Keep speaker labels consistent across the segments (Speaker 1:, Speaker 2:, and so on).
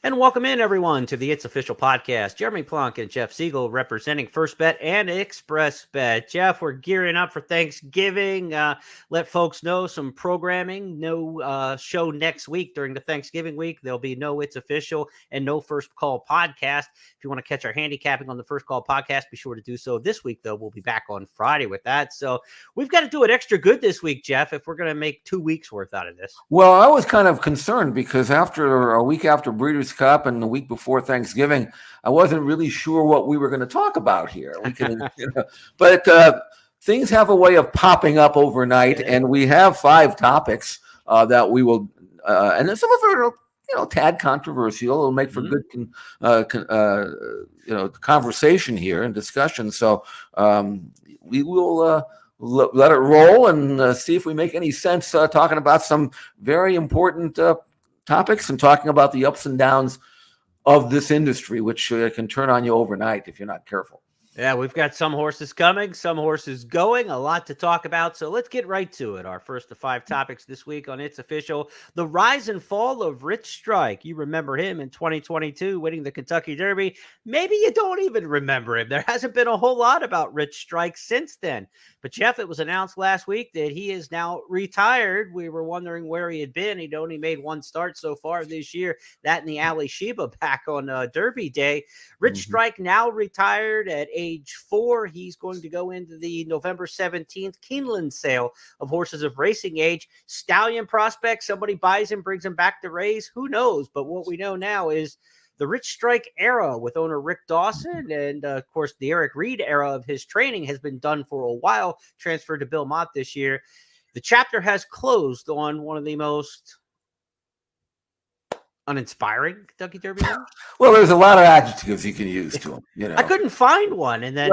Speaker 1: And welcome in, everyone, to the It's Official podcast. Jeremy Plonk and Jeff Siegel representing First Bet and Express Bet. Jeff, we're gearing up for Thanksgiving. Let folks know some programming. No show next week during the Thanksgiving week. There'll be no It's Official and no First Call podcast. If you want to catch our handicapping on the First Call podcast, be sure to do so this week, though. We'll be back on Friday with that. So we've got to do it extra good this week, Jeff, if we're going to make 2 weeks worth out of this.
Speaker 2: Well, I was kind of concerned because after a week after Breeders' Cup and the week before Thanksgiving, I wasn't really sure what we were going to talk about here. But things have a way of popping up overnight, and we have 5 topics that we will, and some of them are, tad controversial. It'll make for good, conversation here and discussion. So we will. Let it roll and see if we make any sense talking about some very important topics and talking about the ups and downs of this industry, which can turn on you overnight if you're not careful.
Speaker 1: Yeah, we've got some horses coming, some horses going, a lot to talk about. So let's get right to it. Our first of 5 topics this week on It's Official, the rise and fall of Rich Strike. You remember him in 2022 winning the Kentucky Derby. Maybe you don't even remember him. There hasn't been a whole lot about Rich Strike since then. But Jeff, it was announced last week that he is now retired. We were wondering where he had been. He'd only made 1 start so far this year, that in the Ali Sheba back on Derby Day. Rich Strike now retired at age 4. He's going to go into the November 17th Keeneland sale of horses of racing age. Stallion prospect, somebody buys him, brings him back to race. Who knows? But what we know now is the Rich Strike era with owner Rick Dawson and, of course, the Eric Reed era of his training has been done for a while, transferred to Bill Mott this year. The chapter has closed on one of the most uninspiring Kentucky Derby winners.
Speaker 2: Well, there's a lot of adjectives you can use to him.
Speaker 1: I couldn't find one. And then,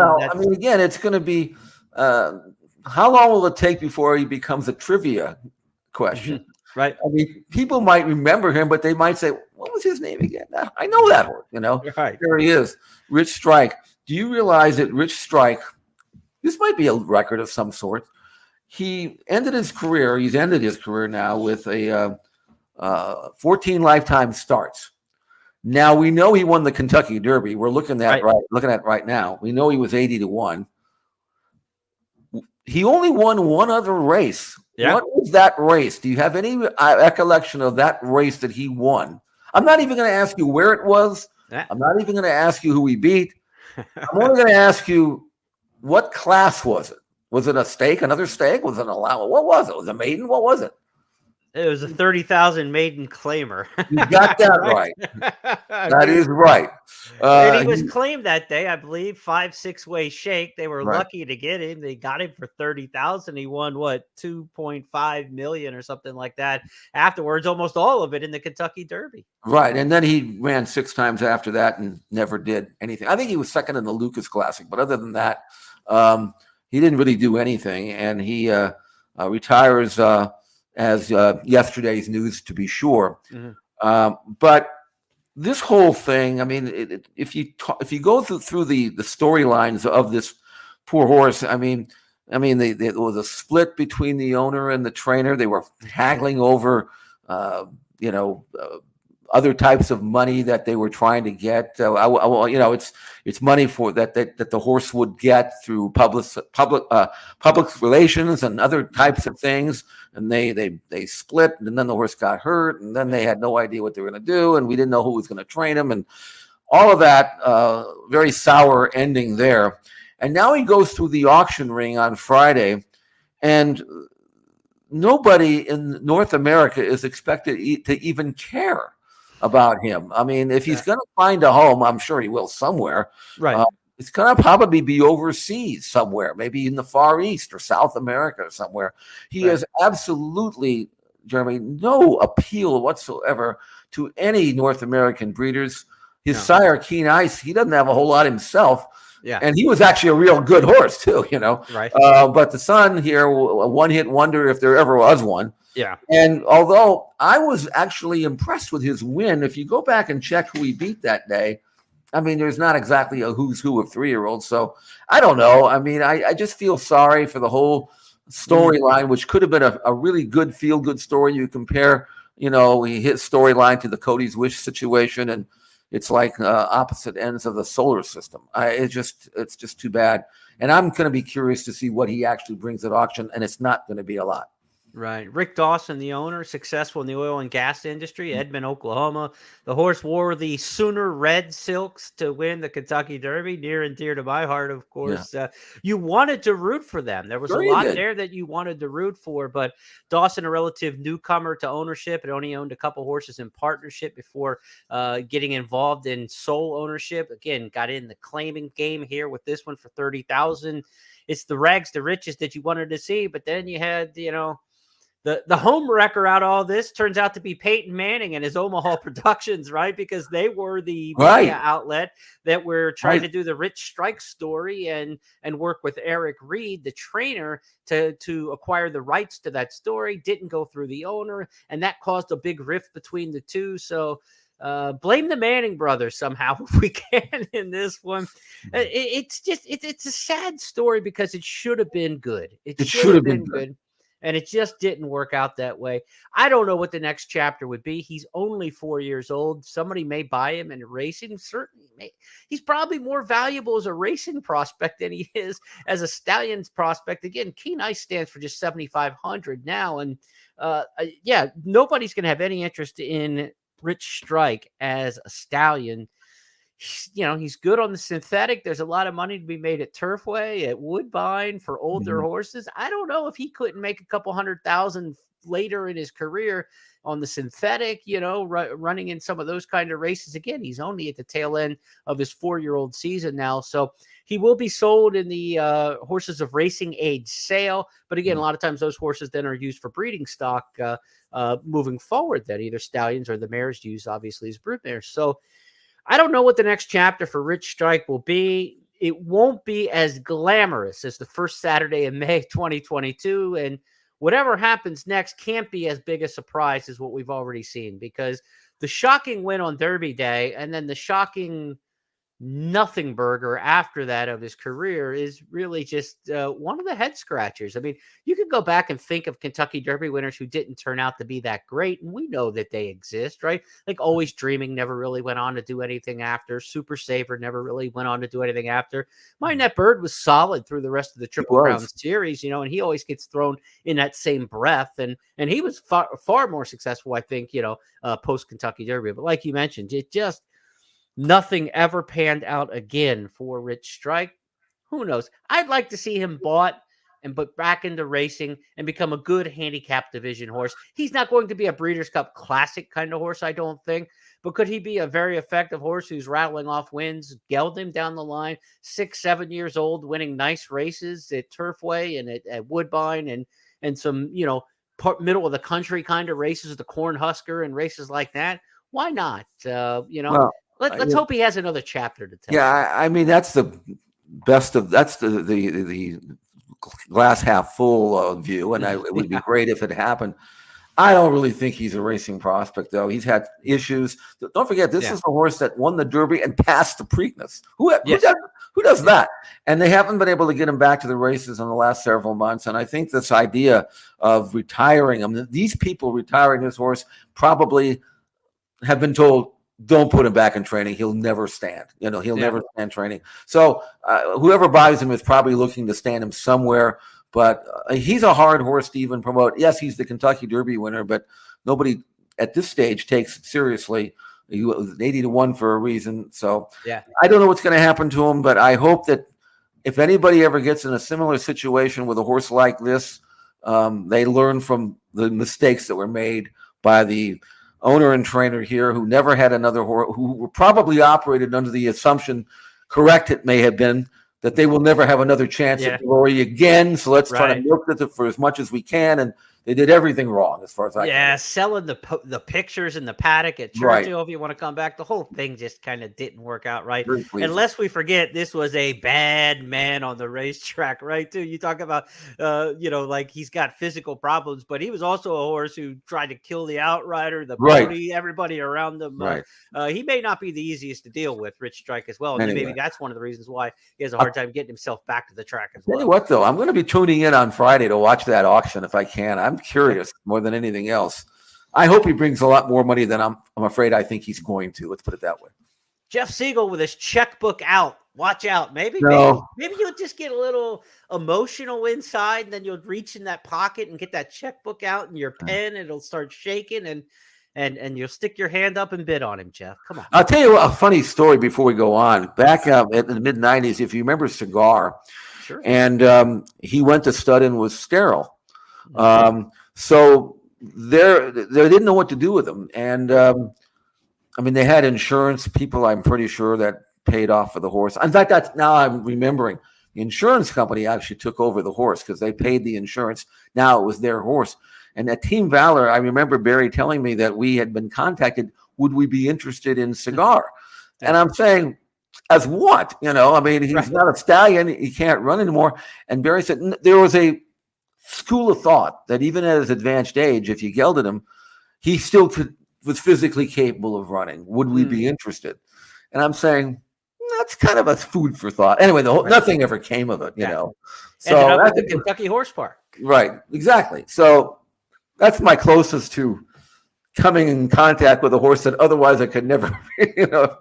Speaker 2: again, it's going to be how long will it take before he becomes a trivia question?
Speaker 1: Right.
Speaker 2: I mean, people might remember him, but they might say, what was his name again? I know that horse,
Speaker 1: Right.
Speaker 2: There he is, Rich Strike. Do you realize that Rich Strike, this might be a record of some sort. He's ended his career now with a 14 lifetime starts. Now we know he won the Kentucky Derby. We're looking at right now. We know he was 80-1. He only won 1 other race.
Speaker 1: Yeah.
Speaker 2: What was that race? Do you have any recollection of that race that he won? I'm not even going to ask you where it was.
Speaker 1: Yeah.
Speaker 2: I'm not even going to ask you who he beat. I'm only going to ask you, what class was it? Was it a stake, another stake? Was it an allowance? What was it? Was it a maiden? What was it?
Speaker 1: It was a 30,000 maiden claimer.
Speaker 2: You got that right. That is right.
Speaker 1: And he was claimed that day, I believe, 5-6-way shake. They were lucky to get him. They got him for 30,000. He won $2.5 million or something like that. Afterwards, almost all of it in the Kentucky Derby.
Speaker 2: Right, and then he ran 6 times after that and never did anything. I think he was second in the Lucas Classic, but other than that, he didn't really do anything. And he retires. As yesterday's news, to be sure. But this whole thing, I mean, if you go through the storylines of this poor horse, I mean, there was a split between the owner and the trainer. They were haggling over, other types of money that they were trying to get. It's money for that the horse would get through public relations and other types of things. And they split, and then the horse got hurt, and then they had no idea what they were going to do, and we didn't know who was going to train him, and all of that. Very sour ending there. And now he goes through the auction ring on Friday, and nobody in North America is expected to even care about him. I mean, if he's going to find a home, I'm sure he will somewhere.
Speaker 1: Right.
Speaker 2: It's going to probably be overseas somewhere, maybe in the Far East or South America or somewhere. He has absolutely, Jeremy, no appeal whatsoever to any North American breeders. His sire, Keen Ice, he doesn't have a whole lot himself.
Speaker 1: Yeah.
Speaker 2: And he was actually a real good horse too,
Speaker 1: Right.
Speaker 2: But the son here, a one-hit wonder if there ever was one.
Speaker 1: Yeah.
Speaker 2: And although I was actually impressed with his win, if you go back and check who he beat that day, I mean, there's not exactly a who's who of 3-year-olds. So I don't know. I mean, I just feel sorry for the whole storyline, which could have been a really good feel-good story. You compare he hit storyline to the Cody's Wish situation, and it's like opposite ends of the solar system. It's just too bad. And I'm going to be curious to see what he actually brings at auction, and it's not going to be a lot.
Speaker 1: Right. Rick Dawson, the owner, successful in the oil and gas industry, Edmond, Oklahoma. The horse wore the Sooner Red Silks to win the Kentucky Derby, near and dear to my heart, of course.
Speaker 2: Yeah.
Speaker 1: You wanted to root for them. There was
Speaker 2: Sure
Speaker 1: a
Speaker 2: you
Speaker 1: lot
Speaker 2: did.
Speaker 1: there that you wanted to root for, but Dawson, a relative newcomer to ownership, had only owned a couple horses in partnership before getting involved in sole ownership. Again, got in the claiming game here with this one for $30,000. It's the rags to riches that you wanted to see, but then you had, the home wrecker out of all this turns out to be Peyton Manning and his Omaha Productions, right? Because they were the media outlet that were trying to do the Rich Strike story and work with Eric Reed, the trainer, to acquire the rights to that story. Didn't go through the owner, and that caused a big rift between the two. So blame the Manning brothers somehow if we can in this one. It's a sad story because it should have been good. It should have been good. And it just didn't work out that way. I don't know what the next chapter would be. He's only 4 years old. Somebody may buy him in racing. Certainly may. He's probably more valuable as a racing prospect than he is as a stallions prospect. Again, Keen Ice stands for just 7,500 now. And nobody's going to have any interest in Rich Strike as a stallion. He's good on the synthetic. There's a lot of money to be made at Turfway, at Woodbine for older horses. I don't know if he couldn't make a couple $100,000 later in his career on the synthetic, running in some of those kind of races. Again, he's only at the tail end of his 4-year-old season now. So he will be sold in the horses of racing age sale. But again, a lot of times those horses then are used for breeding stock moving forward, that either stallions or the mares use, obviously, as brood mares. So I don't know what the next chapter for Rich Strike will be. It won't be as glamorous as the first Saturday in May 2022. And whatever happens next can't be as big a surprise as what we've already seen, because the shocking win on Derby Day and then the shocking nothing burger after that of his career is really just one of the head scratchers. I mean, you could go back and think of Kentucky Derby winners who didn't turn out to be that great, and we know that they exist, right? Like Always Dreaming never really went on to do anything after. Super Saver never really went on to do anything after. My Net Bird was solid through the rest of the Triple Crown series, and he always gets thrown in that same breath, and he was far more successful, I think, post Kentucky Derby. But like you mentioned, it just nothing ever panned out again for Rich Strike. Who knows? I'd like to see him bought and put back into racing and become a good handicap division horse. He's not going to be a Breeders' Cup Classic kind of horse, I don't think, but could he be a very effective horse who's rattling off wins, geld him down the line, 6, 7 years old, winning nice races at Turfway and at Woodbine and some, middle of the country kind of races, the Cornhusker and races like that? Why not? Let's hope he has another chapter to tell.
Speaker 2: Yeah, I mean, that's the best of that's the glass half full view, and it would be great if it happened. I don't really think he's a racing prospect, though. He's had issues. Don't forget, this is a horse that won the Derby and passed the Preakness. Who does that? And they haven't been able to get him back to the races in the last several months. And I think this idea of retiring him, these people retiring this horse probably have been told, don't put him back in training. He'll never stand. He'll never stand training. So whoever buys him is probably looking to stand him somewhere. But he's a hard horse to even promote. Yes, he's the Kentucky Derby winner, but nobody at this stage takes it seriously. He was 80-1 for a reason. So I don't know what's going to happen to him, but I hope that if anybody ever gets in a similar situation with a horse like this, they learn from the mistakes that were made by the owner and trainer here, who never had another horse, who were probably operated under the assumption, correct it may have been, that they will never have another chance at glory again. So let's try to milk it for as much as we can. And they did everything wrong as far as I can.
Speaker 1: Selling the pictures in the paddock at Churchill, if you want to come back. The whole thing just kind of didn't work out right. Unless we forget, this was a bad man on the racetrack, right? Too. You talk about, like he's got physical problems, but he was also a horse who tried to kill the outrider, the pony, everybody around him. He may not be the easiest to deal with, Rich Strike, as well. And maybe that's one of the reasons why he has a hard time getting himself back to the track as well.
Speaker 2: Tell you what, though, I'm going to be tuning in on Friday to watch that auction if I can. I'm curious more than anything else. I hope he brings a lot more money than I'm afraid I think he's going to. Let's put it that way.
Speaker 1: Jeff Siegel with his checkbook out. Watch out. Maybe you'll just get a little emotional inside, and then you'll reach in that pocket and get that checkbook out and your pen. It'll start shaking, and you'll stick your hand up and bid on him, Jeff. Come on.
Speaker 2: I'll tell you a funny story before we go on. Back in the mid-'90s, if you remember Cigar,
Speaker 1: sure.
Speaker 2: And he went to stud and was sterile. So they didn't know what to do with him. And I mean, they had insurance people, I'm pretty sure, that paid off for the horse. In fact, now I'm remembering. The insurance company actually took over the horse because they paid the insurance. Now it was their horse. And at Team Valor, I remember Barry telling me that we had been contacted. Would we be interested in Cigar? And I'm saying, as what? I mean, he's not a stallion. He can't run anymore. And Barry said there was a school of thought that even at his advanced age, if you gelded him, he still was physically capable of running. Would we be interested? And I'm saying, that's kind of a food for thought. Anyway, nothing ever came of it, So
Speaker 1: ended up at the Kentucky Horse Park.
Speaker 2: Right, exactly. So that's my closest to coming in contact with a horse that otherwise I could never,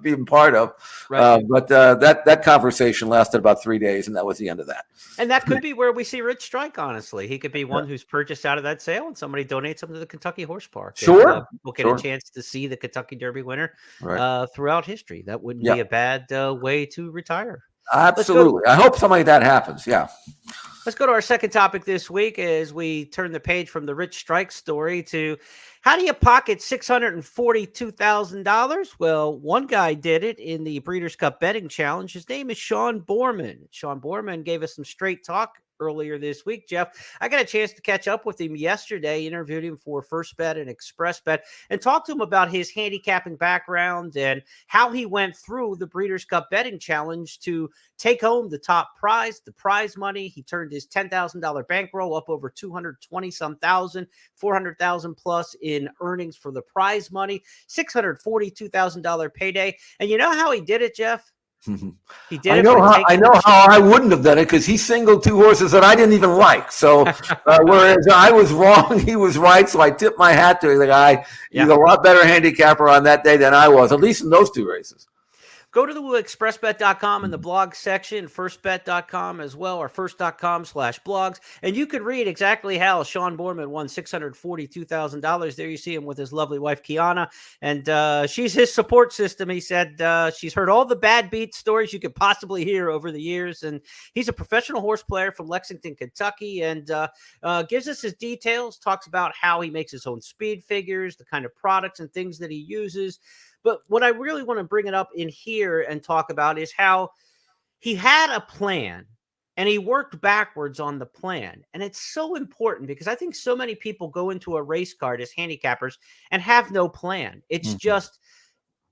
Speaker 2: be part of.
Speaker 1: Right.
Speaker 2: But that conversation lasted about 3 days, and that was the end of that.
Speaker 1: And that could be where we see Rich Strike, honestly. He could be one who's purchased out of that sale, and somebody donates him to the Kentucky Horse Park.
Speaker 2: Sure.
Speaker 1: And, we'll get a chance to see the Kentucky Derby winner throughout history. That wouldn't be a bad way to retire.
Speaker 2: Absolutely. I hope something like that happens. Yeah.
Speaker 1: Let's go to our second topic this week as we turn the page from the Rich Strike story to how do you pocket $642,000? Well, one guy did it in the Breeders' Cup Betting Challenge. His name is Sean Borman. Sean Borman gave us some straight talk earlier this week, Jeff. I got a chance to catch up with him yesterday, interviewed him for First Bet and Express Bet, and talked to him about his handicapping background and how he went through the Breeders' Cup Betting Challenge to take home the top prize, the prize money. He turned his $10,000 bankroll up over 220-some thousand, 400,000 plus in earnings for the prize money, $642,000 payday. And you know how he did it, Jeff? He did.
Speaker 2: I know how I wouldn't have done it because he singled two horses that I didn't even like. So whereas I was wrong, he was right. So I tipped my hat to the guy. He's a lot better handicapper on that day than I was, at least in those two races.
Speaker 1: Go to the expressbet.com in the blog section, firstbet.com as well, or first.com/blogs. And you could read exactly how Sean Borman won $642,000. There you see him with his lovely wife, Kiana. And she's his support system. He said she's heard all the bad beat stories you could possibly hear over the years. And he's a professional horse player from Lexington, Kentucky, and gives us his details, talks about how he makes his own speed figures, the kind of products and things that he uses. But what I really want to bring it up in here and talk about is how he had a plan and he worked backwards on the plan. And it's so important because I think so many people go into a race card as handicappers and have no plan. It's just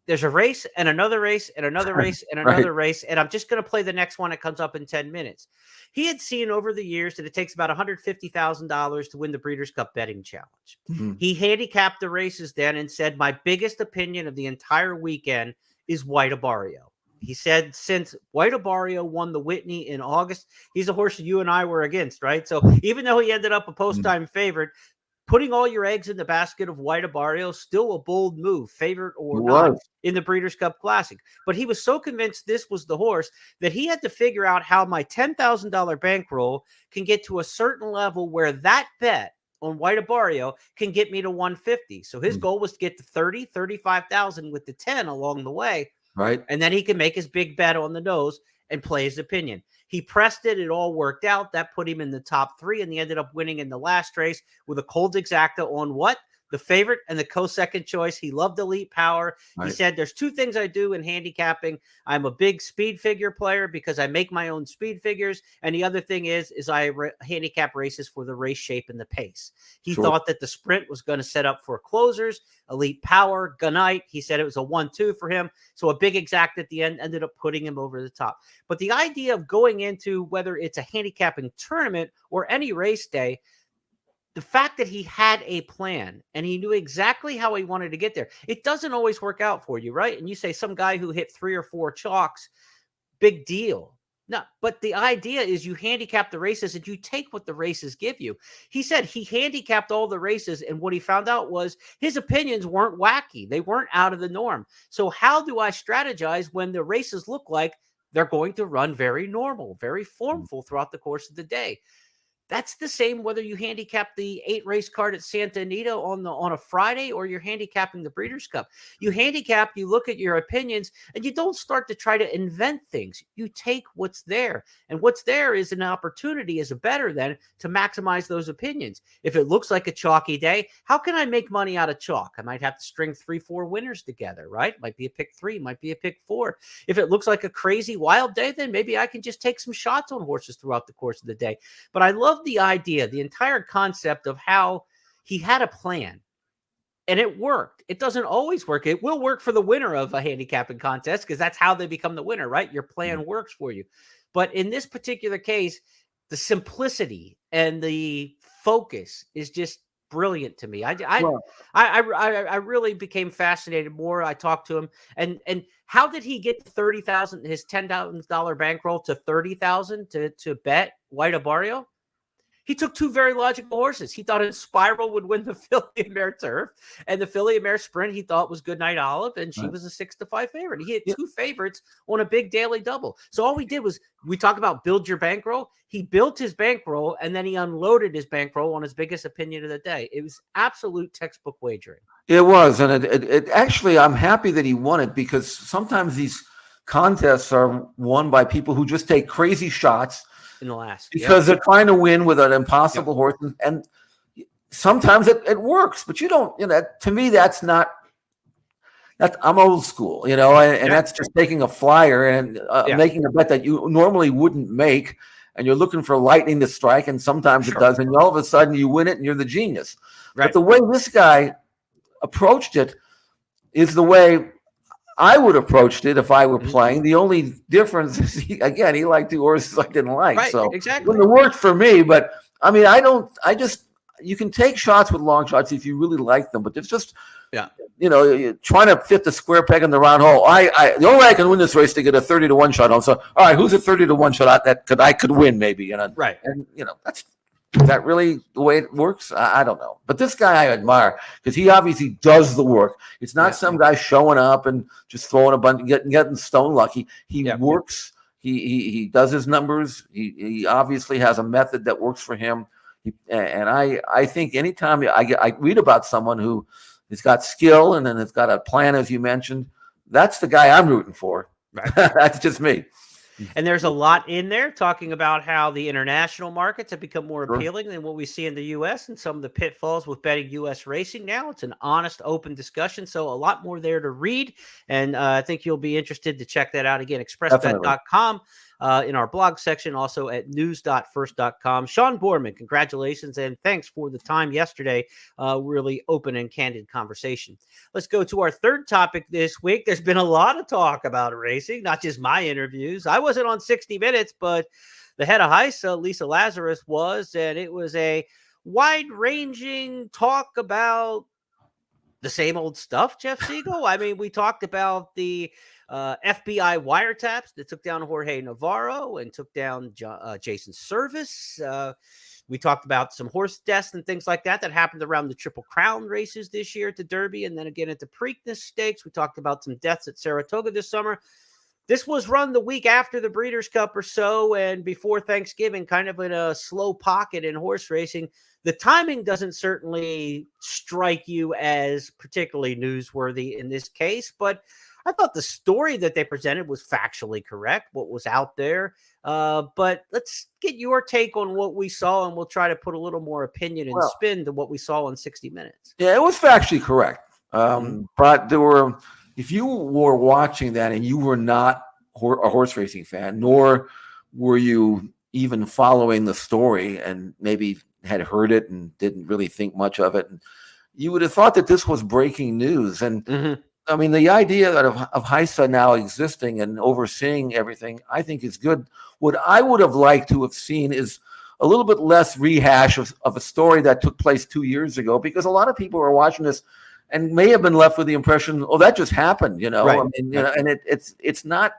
Speaker 1: there's a race and another race and another race and another race. And I'm just going to play the next one that comes up in 10 minutes. He had seen over the years that it takes about $150,000 to win the Breeders' Cup Betting Challenge. He handicapped the races then and said, my biggest opinion of the entire weekend is White Abarrio. He said since White Abarrio won the Whitney in August, he's a horse you and I were against, right? So even though he ended up a post-time favorite, putting all your eggs in the basket of White Abarrio, still a bold move, favorite or not, in the Breeders' Cup Classic. But he was so convinced this was the horse that he had to figure out how my $10,000 bankroll can get to a certain level where that bet on White Abarrio can get me to 150. So his goal was to get to 30, 35,000 with the 10 along the way.
Speaker 2: Right.
Speaker 1: And then he can make his big bet on the nose and play his opinion. He pressed it. It all worked out. That put him in the top three, and he ended up winning in the last race with a cold exacta on what? The favorite and the co-second choice. He loved Elite Power. Right. He said, there's two things I do in handicapping. I'm a big speed figure player because I make my own speed figures. And the other thing is I handicap races for the race shape and the pace. He thought that the sprint was going to set up for closers, Elite Power, Gunite. He said it was a 1-2 for him. So a big exact at the end ended up putting him over the top. But the idea of going into whether it's a handicapping tournament or any race day, the fact that he had a plan and he knew exactly how he wanted to get there, it doesn't always work out for you, right? And you say some guy who hit 3 or 4 chalks, big deal. No, but the idea is you handicap the races and you take what the races give you. He said he handicapped all the races, and what he found out was his opinions weren't wacky. They weren't out of the norm. So how do I strategize when the races look like they're going to run very normal, very formful throughout the course of the day? That's the same whether you handicap the 8-race card at Santa Anita on a Friday or you're handicapping the Breeders' Cup. You handicap, you look at your opinions, and you don't start to try to invent things. You take what's there, and what's there is an opportunity as a bettor then to maximize those opinions. If it looks like a chalky day, how can I make money out of chalk? I might have to string 3-4 winners together, right? Might be a pick 3, might be a pick 4. If it looks like a crazy wild day, then maybe I can just take some shots on horses throughout the course of the day. But I love the idea, the entire concept of how he had a plan and it worked. It doesn't always work. It will work for the winner of a handicapping contest because that's how they become the winner, right? Your plan works for you. But in this particular case, the simplicity and the focus is just brilliant to me. I really became fascinated more. I talked to him, and how did he get his $10,000 bankroll to 30,000 to bet White Barrio? He took 2 very logical horses. He thought Spiral would win the Filly and Mare Turf, and the Filly and Mare Sprint he thought was Goodnight Olive, and she was a 6-5 favorite. He had 2 favorites on a big daily double. So all we did was, we talk about build your bankroll. He built his bankroll, and then he unloaded his bankroll on his biggest opinion of the day. It was absolute textbook wagering.
Speaker 2: It was, and it actually, I'm happy that he won it, because sometimes these contests are won by people who just take crazy shots
Speaker 1: in the last,
Speaker 2: because they're trying to win with an impossible horse, and sometimes it works, but you don't, to me, that's not, I'm old school, and that's just taking a flyer and making a bet that you normally wouldn't make, and you're looking for lightning to strike, and sometimes it does, and all of a sudden you win it and you're the genius. Right. But the way this guy approached it is the way I would have approached it if I were playing. The only difference is, he liked 2 horses I didn't like.
Speaker 1: Right,
Speaker 2: so
Speaker 1: exactly.
Speaker 2: It wouldn't have worked for me, but I mean, you can take shots with long shots if you really like them, but it's just, you're trying to fit the square peg in the round hole. The only way I can win this race to get a 30-1 shot on. So, all right, who's a 30-1 shot that I could win maybe?
Speaker 3: Right.
Speaker 2: And is that really the way it works? I don't know. But this guy I admire because he obviously does the work. It's not some guy showing up and just throwing a bunch, getting stone lucky. He works. He does his numbers. He obviously has a method that works for him. And I think anytime I read about someone who has got skill and then has got a plan, as you mentioned, that's the guy I'm rooting for. Right. That's just me.
Speaker 1: And there's a lot in there talking about how the international markets have become more appealing than what we see in the U.S. and some of the pitfalls with betting U.S. racing now. It's an honest, open discussion. So a lot more there to read. And I think you'll be interested to check that out again. Expressbet.com in our blog section, also at news.first.com. Sean Borman, congratulations and thanks for the time yesterday. Really open and candid conversation. Let's go to our third topic this week. There's been a lot of talk about racing, not just my interviews. I wasn't on 60 Minutes, but the head of HISA, Lisa Lazarus, was, and it was a wide-ranging talk about the same old stuff, Jeff Siegel. I mean, we talked about the FBI wiretaps that took down Jorge Navarro and took down Jason Service. We talked about some horse deaths and things like that happened around the Triple Crown races this year at the Derby, and then again at the Preakness Stakes. We talked about some deaths at Saratoga this summer. This was run the week after the Breeders' Cup or so, and before Thanksgiving, kind of in a slow pocket in horse racing. The timing doesn't certainly strike you as particularly newsworthy in this case, but I thought the story that they presented was factually correct, what was out there. But let's get your take on what we saw, and we'll try to put a little more opinion and spin to what we saw on 60 Minutes.
Speaker 2: Yeah, it was factually correct. But there were, if you were watching that and you were not a horse racing fan, nor were you even following the story and maybe had heard it and didn't really think much of it, and you would have thought that this was breaking news. And I mean, the idea of HISA now existing and overseeing everything, I think is good. What I would have liked to have seen is a little bit less rehash of a story that took place 2 years ago, because a lot of people are watching this and may have been left with the impression, oh, that just happened, Right. I mean, and it's not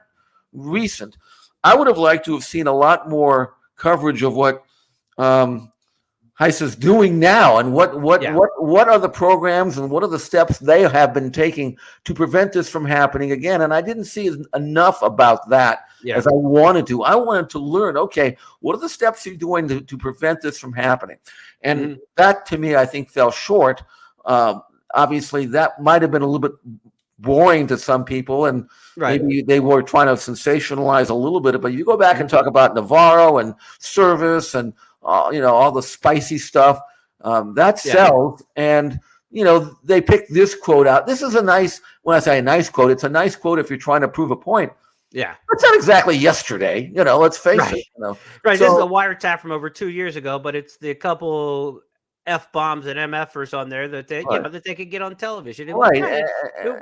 Speaker 2: recent. I would have liked to have seen a lot more coverage of what Heiss is doing now, and
Speaker 1: Yeah.
Speaker 2: what are the programs and what are the steps they have been taking to prevent this from happening again. And I didn't see enough about that
Speaker 1: Yeah.
Speaker 2: as I wanted to. I wanted to learn, okay, what are the steps you're doing to prevent this from happening? And that, to me, I think fell short. Obviously, that might have been a little bit boring to some people, and
Speaker 1: Right.
Speaker 2: maybe they were trying to sensationalize a little bit. But you go back and talk about Navarro and Service and all the spicy stuff that sells. And they picked this quote out. This is a nice. When I say a nice quote, it's a nice quote if you're trying to prove a point.
Speaker 1: Yeah.
Speaker 2: It's not exactly yesterday. Let's face it.
Speaker 1: Right. This is a wiretap from over 2 years ago, but it's the couple F-bombs and MFers on there that they, that they could get on television. And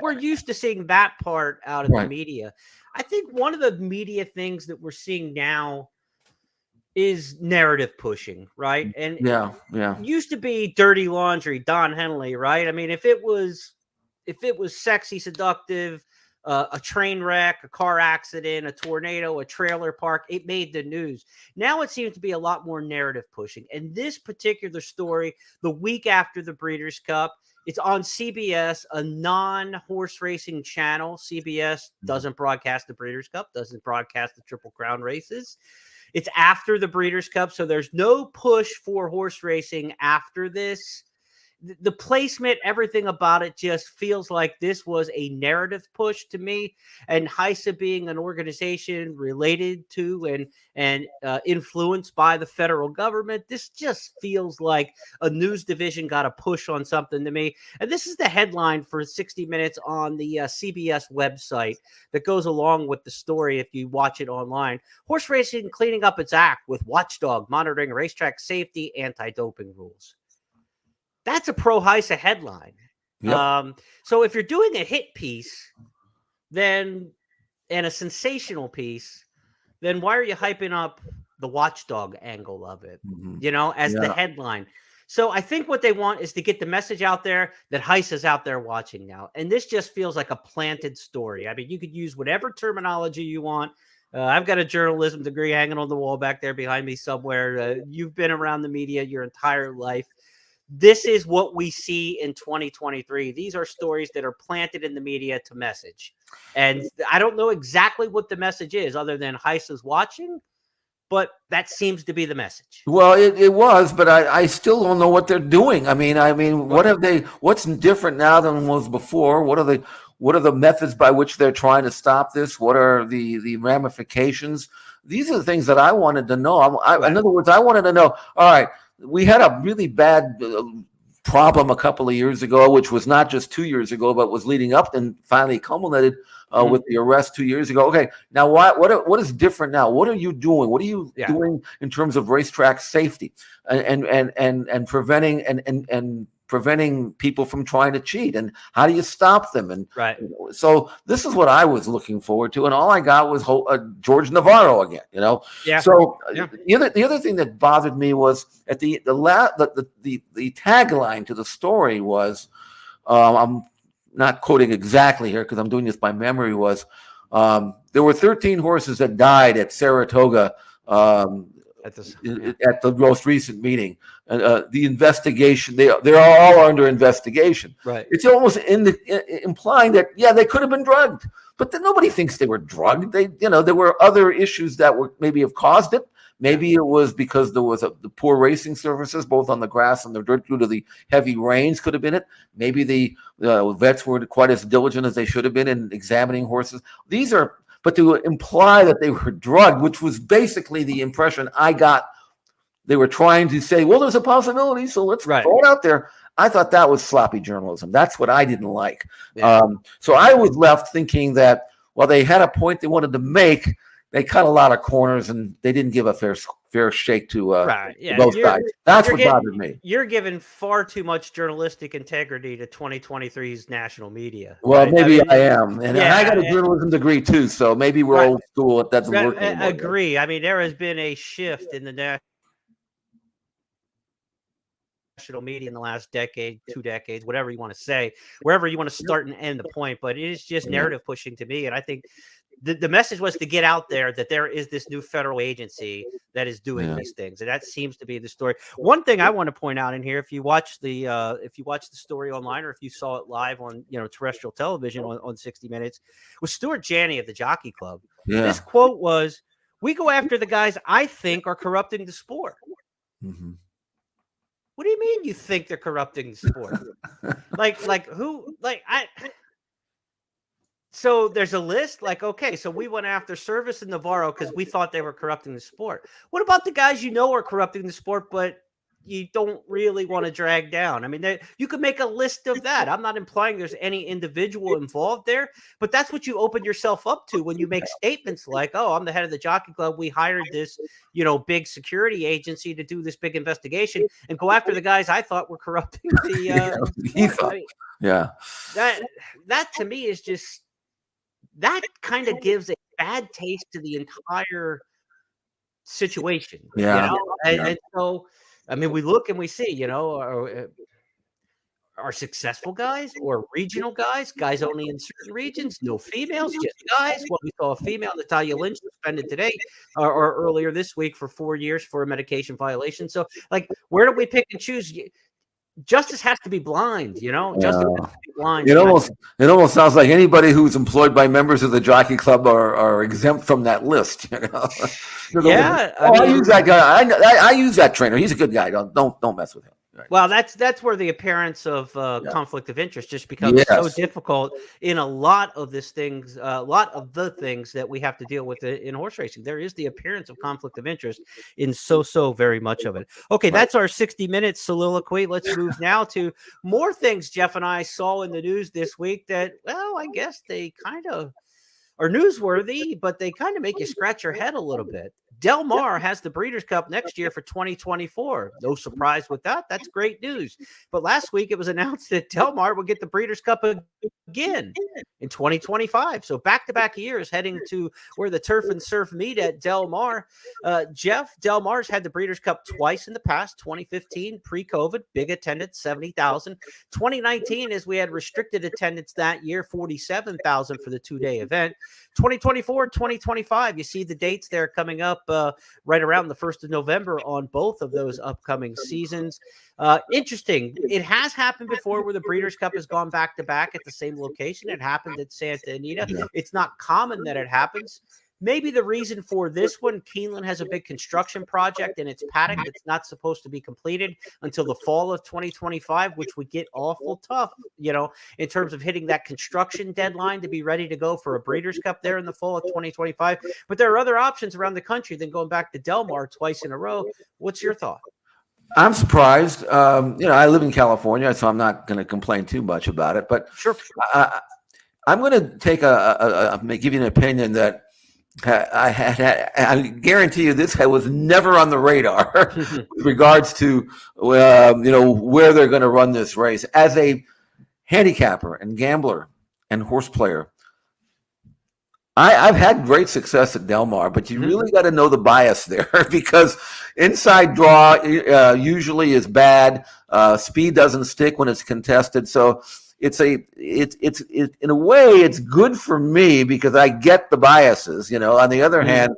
Speaker 1: we're used to seeing that part out of the media. I think one of the media things that we're seeing now is narrative pushing, right? And it used to be dirty laundry, Don Henley, right? I mean, if it was sexy, seductive, a train wreck, a car accident, a tornado, a trailer park, it made the news. Now it seems to be a lot more narrative pushing. And this particular story, the week after the Breeders' Cup, it's on CBS, a non-horse racing channel. CBS doesn't broadcast the Breeders' Cup, doesn't broadcast the Triple Crown races. It's after the Breeders' Cup, so there's no push for horse racing after this. The placement, everything about it just feels like this was a narrative push to me. And HISA being an organization related to and influenced by the federal government, this just feels like a news division got a push on something to me. And this is the headline for 60 Minutes on the CBS website that goes along with the story if you watch it online. Horse racing cleaning up its act with watchdog monitoring racetrack safety, anti-doping rules. That's a pro-HISA headline.
Speaker 2: Yep.
Speaker 1: So if you're doing a hit piece, and a sensational piece, then why are you hyping up the watchdog angle of it, as the headline? So I think what they want is to get the message out there that HISA's out there watching now. And this just feels like a planted story. I mean, you could use whatever terminology you want. I've got a journalism degree hanging on the wall back there behind me somewhere. You've been around the media your entire life. This is what we see in 2023. These are stories that are planted in the media to message. And I don't know exactly what the message is other than HISA's watching, but that seems to be the message.
Speaker 2: Well, it was, but I still don't know what they're doing. I mean, what's different now than was before? What are the methods by which they're trying to stop this? What are the ramifications? These are the things that I wanted to know. In other words, I wanted to know, all right, we had a really bad problem a couple of years ago, which was not just 2 years ago, but was leading up and finally culminated with the arrest 2 years ago. Okay, now what is different now? What are you doing? What are you doing in terms of racetrack safety and preventing people from trying to cheat? And how do you stop them? And so this is what I was looking forward to, and all I got was George Navarro again. So the other thing that bothered me was at the tagline to the story was, I'm not quoting exactly here because I'm doing this by memory, was there were 13 horses that died at Saratoga at the most recent meeting. The investigation, they're all under investigation.
Speaker 1: Right.
Speaker 2: It's almost implying that they could have been drugged, but then nobody thinks they were drugged. There were other issues that were maybe have caused it. Maybe it was because there was the poor racing services, both on the grass and the dirt, due to the heavy rains. Could have been it. Maybe the vets weren't quite as diligent as they should have been in examining horses. But to imply that they were drugged, which was basically the impression I got, they were trying to say, well, there's a possibility, so let's throw it out there. I thought that was sloppy journalism. That's what I didn't like. So I was left thinking that while they had a point they wanted to make, they cut a lot of corners and they didn't give a fair shake to both sides. That's what bothered me.
Speaker 1: You're giving far too much journalistic integrity to 2023's national media.
Speaker 2: Well, maybe I am. And I got a journalism degree too, so maybe we're old school. It doesn't work anymore.
Speaker 1: I agree. I mean, there has been a shift in the national media in the last decade, 2 decades, whatever you want to say, wherever you want to start and end the point. But it is just narrative pushing to me. And I think the message was to get out there that there is this new federal agency that is doing these things, and that seems to be the story. One thing I want to point out in here, if you watch the story online, or if you saw it live on terrestrial television on 60 Minutes, was Stuart Janney of the Jockey Club.
Speaker 2: Yeah.
Speaker 1: This quote was, "We go after the guys I think are corrupting the sport."
Speaker 2: Mm-hmm.
Speaker 1: What do you mean you think they're corrupting the sport? like who? So there's a list, okay, so we went after Service and Navarro because we thought they were corrupting the sport. What about the guys are corrupting the sport, but you don't really want to drag down? I mean, you could make a list of that. I'm not implying there's any individual involved there, but that's what you open yourself up to when you make statements like, "Oh, I'm the head of the Jockey Club. We hired this, big security agency to do this big investigation and go after the guys I thought were corrupting the." That to me is just. That kind of gives a bad taste to the entire situation, And so, I mean, we look and we see, are successful guys or regional guys only in certain regions, no females, just guys. Well, we saw a female, Natalia Lynch, suspended today or earlier this week for 4 years for a medication violation. So, where do we pick and choose? Justice has to be blind, Justice has to be blind.
Speaker 2: It almost sounds like anybody who's employed by members of the Jockey Club are exempt from that list.
Speaker 1: Yeah,
Speaker 2: I use that guy. I use that trainer. He's a good guy. Don't mess with him. Right.
Speaker 1: Well, that's where the appearance of conflict of interest just becomes so difficult in a lot of the things that we have to deal with in horse racing. There is the appearance of conflict of interest in so very much of it. Okay, that's our 60 minutes soliloquy. Let's move now to more things Jeff and I saw in the news this week that, well, I guess they kind of are newsworthy, but they kind of make you scratch your head a little bit. Del Mar has the Breeders' Cup next year for 2024. No surprise with that. That's great news. But last week it was announced that Del Mar will get the Breeders' Cup again in 2025. So back-to-back years heading to where the turf and surf meet at Del Mar. Jeff, Del Mar's had the Breeders' Cup twice in the past, 2015, pre-COVID, big attendance, 70,000. 2019, as we had restricted attendance that year, 47,000 for the two-day event. 2024, 2025, you see the dates there coming up right around the 1st of November on both of those upcoming seasons. Interesting. It has happened before where the Breeders' Cup has gone back-to-back at the same location. It happened at Santa Anita. Yeah. It's not common that it happens. Maybe the reason for this one, Keeneland has a big construction project in its paddock that's not supposed to be completed until the fall of 2025, which would get awful tough, in terms of hitting that construction deadline to be ready to go for a Breeders' Cup there in the fall of 2025. But there are other options around the country than going back to Del Mar twice in a row. What's your thought?
Speaker 2: I'm surprised. I live in California, so I'm not going to complain too much about it. But
Speaker 1: sure,
Speaker 2: I'm going to take give you an opinion that I guarantee you this was never on the radar with regards to where they're going to run this race. As a handicapper and gambler and horse player, I've had great success at Del Mar, but you really got to know the bias there because inside draw usually is bad. Speed doesn't stick when it's contested, so it's in a way it's good for me because I get the biases. On the other hand,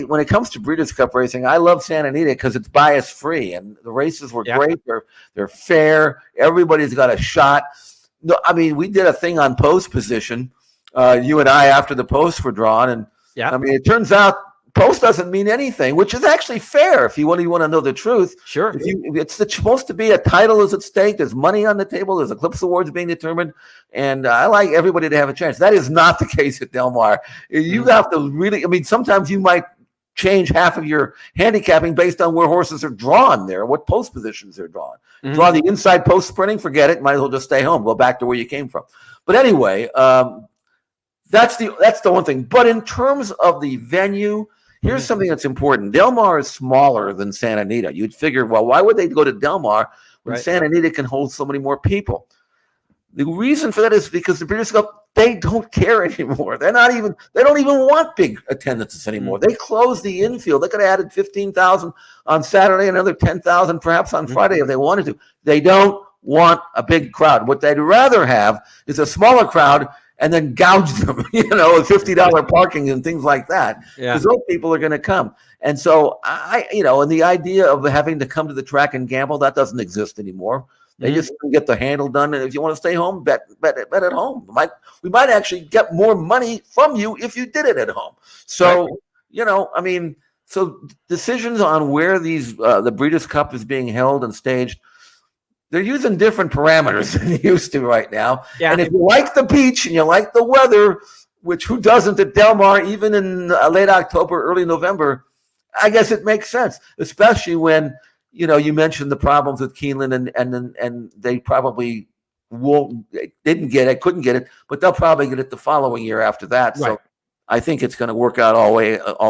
Speaker 2: when it comes to Breeders' Cup racing, I love Santa Anita because it's bias free and the races were great. They're fair. Everybody's got a shot. No, I mean we did a thing on post position. You and I after the posts were drawn, and I mean it turns out post doesn't mean anything, which is actually fair if you want to know the truth.
Speaker 1: Sure,
Speaker 2: it's supposed to be a title is at stake. There's money on the table. There's Eclipse Awards being determined, and I like everybody to have a chance. That is not the case at Del Mar. You have to really. I mean, sometimes you might change half of your handicapping based on where horses are drawn there, what post positions they're drawn. Draw the inside post sprinting, forget it. Might as well just stay home. Go back to where you came from. But anyway. That's the one thing. But in terms of the venue, here's something that's important. Del Mar is smaller than Santa Anita. You'd figure, well, why would they go to Del Mar when Santa Anita can hold so many more people? The reason for that is because the Breeders' Cup, they don't care anymore. They don't even want big attendances anymore. They closed the infield. They could have added 15,000 on Saturday, another 10,000 perhaps on Friday if they wanted to. They don't want a big crowd. What they'd rather have is a smaller crowd and then gouge them, $50 parking and things like that,
Speaker 1: Yeah.
Speaker 2: because those people are going to come. And so and the idea of having to come to the track and gamble, that doesn't exist anymore. They just get the handle done, and if you want to stay home, bet at home. We might actually get more money from you if you did it at home. So so decisions on where the Breeders' Cup is being held and staged, they're using different parameters than they used to right now.
Speaker 1: Yeah.
Speaker 2: And if you like the beach and you like the weather, which who doesn't at Del Mar, even in late October, early November, I guess it makes sense, especially when you mentioned the problems with Keeneland, and they probably couldn't get it, but they'll probably get it the following year after that.
Speaker 1: Right.
Speaker 2: So I think it's going to work out all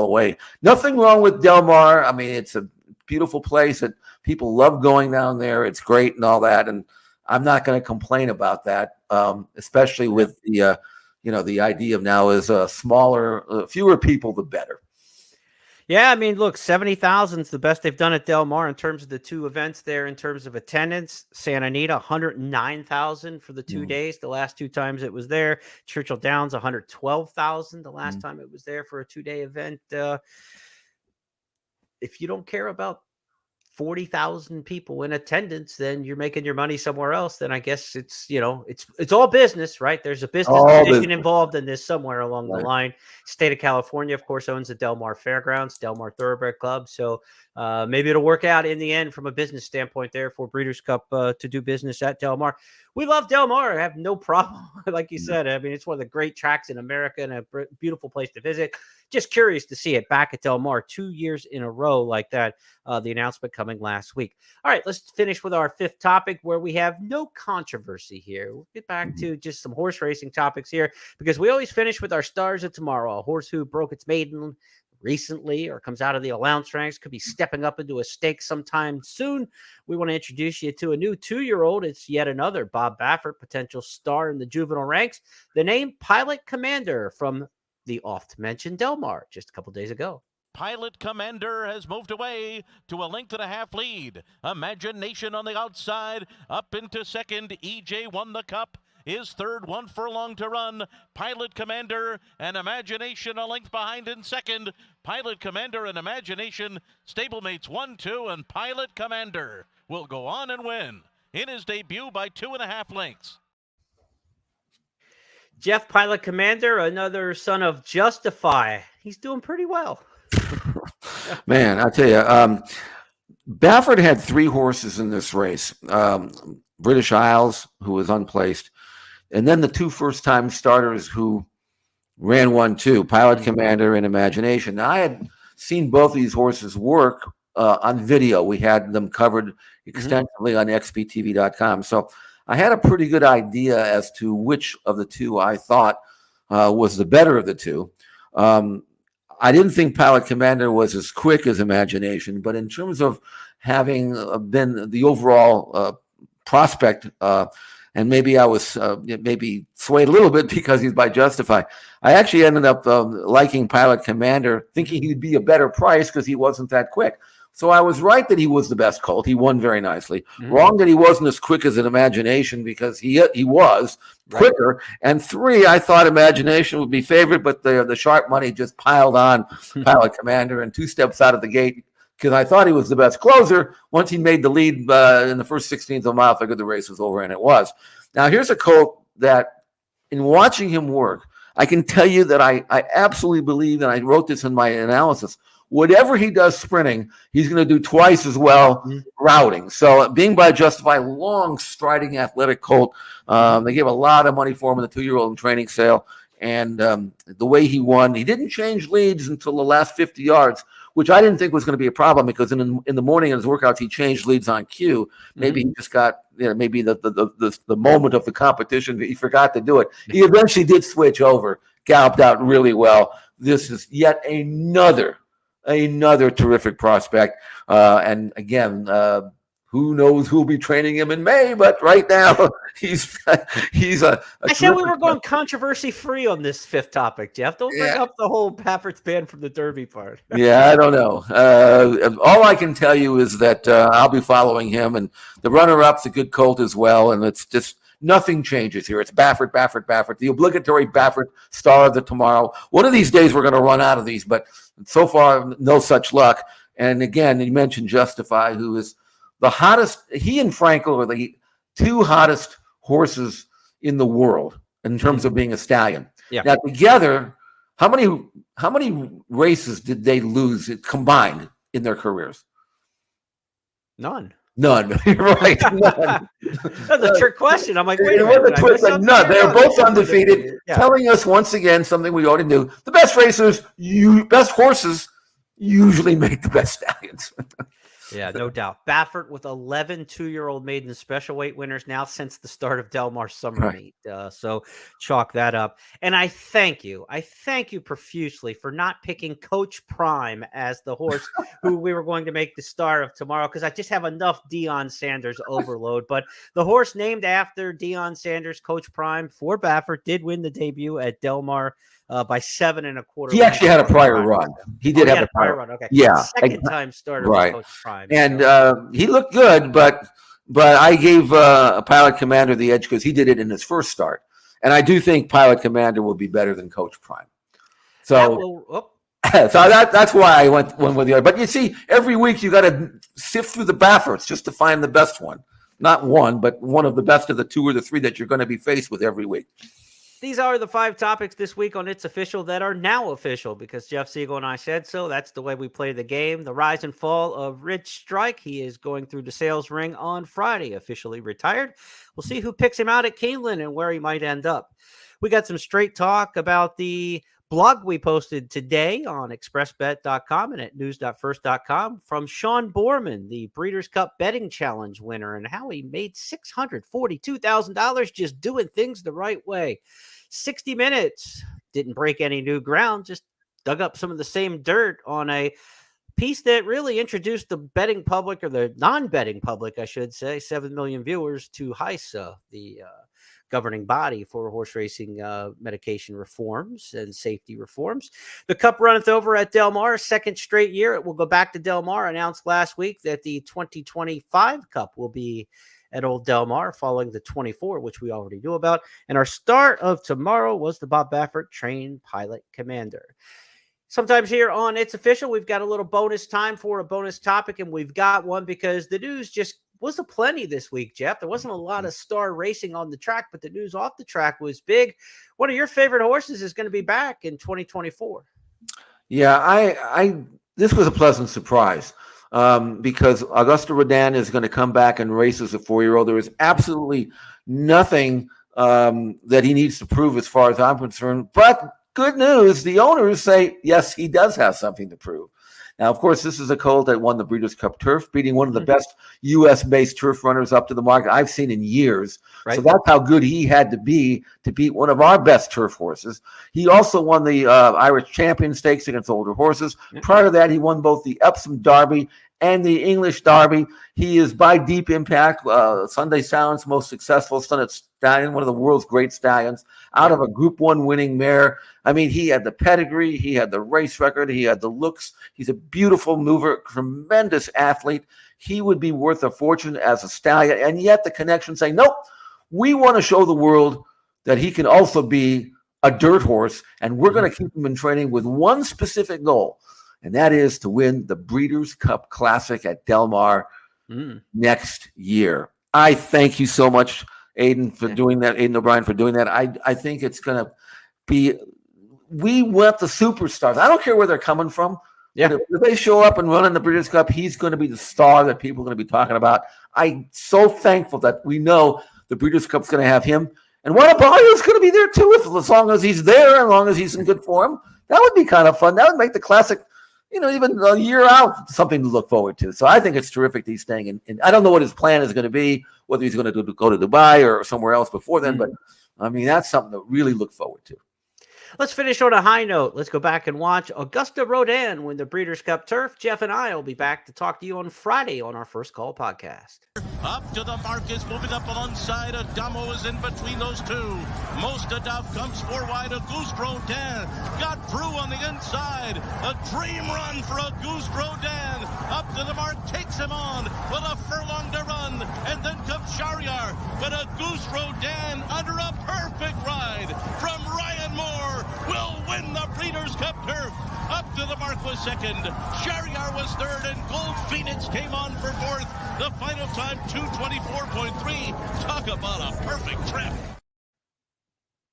Speaker 2: the way. Nothing wrong with Del Mar. I mean, it's a beautiful place that people love going down there. It's great and all that, and I'm not going to complain about that. Especially with the idea of now is smaller, fewer people, the better.
Speaker 1: Yeah, I mean, look, 70,000 is the best they've done at Del Mar in terms of the two events there. In terms of attendance, Santa Anita 109,000 for the 2 days. The last two times it was there. Churchill Downs 112,000 the last time it was there for a 2-day event. If you don't care about 40,000 people in attendance, then you're making your money somewhere else. Then I guess it's all business, right? There's a business decision involved in this somewhere along the line. State of California, of course, owns the Del Mar Fairgrounds, Del Mar Thoroughbred Club. So maybe it'll work out in the end from a business standpoint there for Breeders' Cup to do business at Del Mar. We love Del Mar. I have no problem. Like you said, I mean, it's one of the great tracks in America and a beautiful place to visit. Just curious to see it back at Del Mar 2 years in a row like that. The announcement coming last week. All right, let's finish with our fifth topic where we have no controversy here. We'll get back to just some horse racing topics here because we always finish with our stars of tomorrow. A horse who broke its maiden recently or comes out of the allowance ranks, could be stepping up into a stake sometime soon. We want to introduce you to a new 2-year-old. It's yet another Bob Baffert, potential star in the juvenile ranks. The name Pilot Commander from the oft-mentioned Del Mar just a couple days ago.
Speaker 3: Pilot Commander has moved away to a 1.5 length lead. Imagination on the outside, up into second. EJ won the cup. Is third, 1 furlong to run. Pilot Commander and Imagination a length behind in second. Pilot Commander and Imagination, stablemates 1-2, and Pilot Commander will go on and win in his debut by 2.5 lengths.
Speaker 1: Jeff, Pilot Commander, another son of Justify. He's doing pretty well.
Speaker 2: Man, I tell you, Baffert had 3 horses in this race. British Isles, who was unplaced, and then the 2 first-time starters who ran 1-2, Pilot Commander and Imagination. Now, I had seen both these horses work on video. We had them covered extensively on xptv.com. So I had a pretty good idea as to which of the 2 I thought was the better of the 2. I didn't think Pilot Commander was as quick as Imagination, but in terms of having been the overall prospect, and maybe I was maybe swayed a little bit because he's by Justify, I actually ended up liking Pilot Commander, thinking he'd be a better price because he wasn't that quick. So I was right that he was the best colt. He won very nicely. Wrong that he wasn't as quick as an Imagination because he was quicker. Right. And 3, I thought Imagination would be favored, but the sharp money just piled on Pilot Commander and 2 steps out of the gate because I thought he was the best closer. Once he made the lead in the first 16th of a mile, I figured the race was over, and it was. Now, here's a colt that in watching him work, I can tell you that I absolutely believe, and I wrote this in my analysis, whatever he does sprinting, he's going to do twice as well routing. So being by Justify, long striding athletic colt. They gave a lot of money for him in the 2-year-old training sale. And the way he won, he didn't change leads until the last 50 yards, which I didn't think was going to be a problem because in the morning in his workouts, he changed leads on cue. Maybe he just got, maybe the moment of the competition, he forgot to do it. He eventually did switch over, galloped out really well. This is yet another terrific prospect. And again, Who knows who'll be training him in May? But right now, he's a
Speaker 1: I said we
Speaker 2: terrific-
Speaker 1: were going controversy free on this fifth topic, Jeff. Don't bring
Speaker 2: Yeah.
Speaker 1: up the whole Baffert's ban from the Derby part.
Speaker 2: Yeah, I don't know. All I can tell you is that I'll be following him, and the runner-up's a good colt as well. And it's just nothing changes here. It's Baffert, Baffert, Baffert, the obligatory Baffert star of the tomorrow. One of these days we're going to run out of these, but so far no such luck. And again, you mentioned Justify, who is the hottest. He and Frankel are the two hottest horses in the world in terms of being a stallion.
Speaker 1: Yeah.
Speaker 2: Now together, how many races did they lose combined in their careers?
Speaker 1: None.
Speaker 2: None. You're right. None.
Speaker 1: That's a trick question. I'm like, wait a
Speaker 2: It
Speaker 1: minute.
Speaker 2: was
Speaker 1: did I miss something
Speaker 2: none.
Speaker 1: here?
Speaker 2: They're
Speaker 1: No,
Speaker 2: both
Speaker 1: they're
Speaker 2: undefeated,
Speaker 1: Yeah.
Speaker 2: telling us once again something we already knew. The best racers, best horses usually make the best stallions.
Speaker 1: Yeah, no doubt. Baffert with 11 two-year-old maiden special weight winners now since the start of Del Mar's summer
Speaker 2: Right.
Speaker 1: meet. So chalk that up. And I thank you profusely for not picking Coach Prime as the horse who we were going to make the star of tomorrow, because I just have enough Deion Sanders overload. But the horse named after Deion Sanders, Coach Prime for Baffert, did win the debut at Del Mar by 7 1/4.
Speaker 2: He actually had a prior run. He did have a prior
Speaker 1: run. Okay.
Speaker 2: Yeah.
Speaker 1: Second time starter
Speaker 2: Right.
Speaker 1: with Coach Prime.
Speaker 2: And
Speaker 1: so.
Speaker 2: he looked good, but I gave Pilot Commander the edge because he did it in his first start. And I do think Pilot Commander will be better than Coach Prime. So, that's why I went one with the other. But you see, every week you got to sift through the Bafferts just to find the best one. Not one, but one of the best of the two or the three that you're going to be faced with every week.
Speaker 1: These are the 5 topics this week on It's Official that are now official because Jeff Siegel and I said so. That's the way we play the game. The rise and fall of Rich Strike. He is going through the sales ring on Friday, officially retired. We'll see who picks him out at Keeneland and where he might end up. We got some straight talk about the blog we posted today on expressbet.com and at news.first.com from Sean Borman, the Breeders' Cup Betting Challenge winner, and how he made $642,000 just doing things the right way. 60 minutes, didn't break any new ground, just dug up some of the same dirt on a piece that really introduced the betting public, or the non-betting public, I should say, 7 million viewers, to HISA, the governing body for horse racing medication reforms and safety reforms. The Cup runneth over at Del Mar, second straight year. It will go back to Del Mar. Announced last week that the 2025 Cup will be at Old Del Mar following the 24, which we already knew about. And our start of tomorrow was the Bob Baffert trained Pilot Commander. Sometimes here on It's Official, we've got a little bonus time for a bonus topic, and we've got one because the news just was aplenty this week, Jeff. There wasn't a lot of star racing on the track, but the news off the track was big. One of your favorite horses is going to be back in 2024.
Speaker 2: Yeah, this was a pleasant surprise because Augusta Rodin is going to come back and race as a 4-year-old. There is absolutely nothing that he needs to prove as far as I'm concerned. But good news, the owners say, yes, he does have something to prove. Now, of course, this is a colt that won the Breeders' Cup Turf, beating one of the best U.S.-based turf runners up to the market I've seen in years. Right. So that's how good he had to be to beat one of our best turf horses. He also won the Irish Champion Stakes against older horses. Yeah. Prior to that, he won both the Epsom Derby and the English Derby. He is by Deep Impact, Sunday Silence most successful stallion, one of the world's great stallions, out of a Group 1 winning mare. I mean, he had the pedigree, he had the race record, he had the looks. He's a beautiful mover, tremendous athlete. He would be worth a fortune as a stallion. And yet the connection saying, nope, we want to show the world that he can also be a dirt horse, and we're going to keep him in training with one specific goal, and that is to win the Breeders' Cup Classic at Del Mar next year. I thank you so much, Aidan, for doing that. Aidan O'Brien for doing that. I think it's going to be. We want the superstars. I don't care where they're coming from. Yeah, if they show up and run in the Breeders' Cup, he's going to be the star that people are going to be talking about. I'm so thankful that we know the Breeders' Cup's going to have him, and Wanabayo's going to be there too, as long as he's there, as long as he's in good form. That would be kind of fun. That would make the Classic, even a year out, something to look forward to. So I think it's terrific that he's staying in. I don't know what his plan is going to be, whether he's going to go to Dubai or somewhere else before then, but I mean, that's something to really look forward to.
Speaker 1: Let's finish on a high note. Let's go back and watch Augusta Rodin win the Breeders' Cup Turf. Jeff and I will be back to talk to you on Friday on our First Call podcast.
Speaker 3: Up to the mark is moving up alongside. Adamo is in between those two. Most Adaf comes 4 wide. Auguste Rodin got through on the inside. A dream run for Auguste Rodin. Up to the mark, takes him on with a furlong to run. And then comes Shahryar. But Auguste Rodin under a perfect ride from Ryan Moore will win the Breeders' Cup Turf. Up to the mark was second. Shahryar was third, and Gold Phoenix came on for fourth. The final time, 2:24.3. Talk about a perfect trip.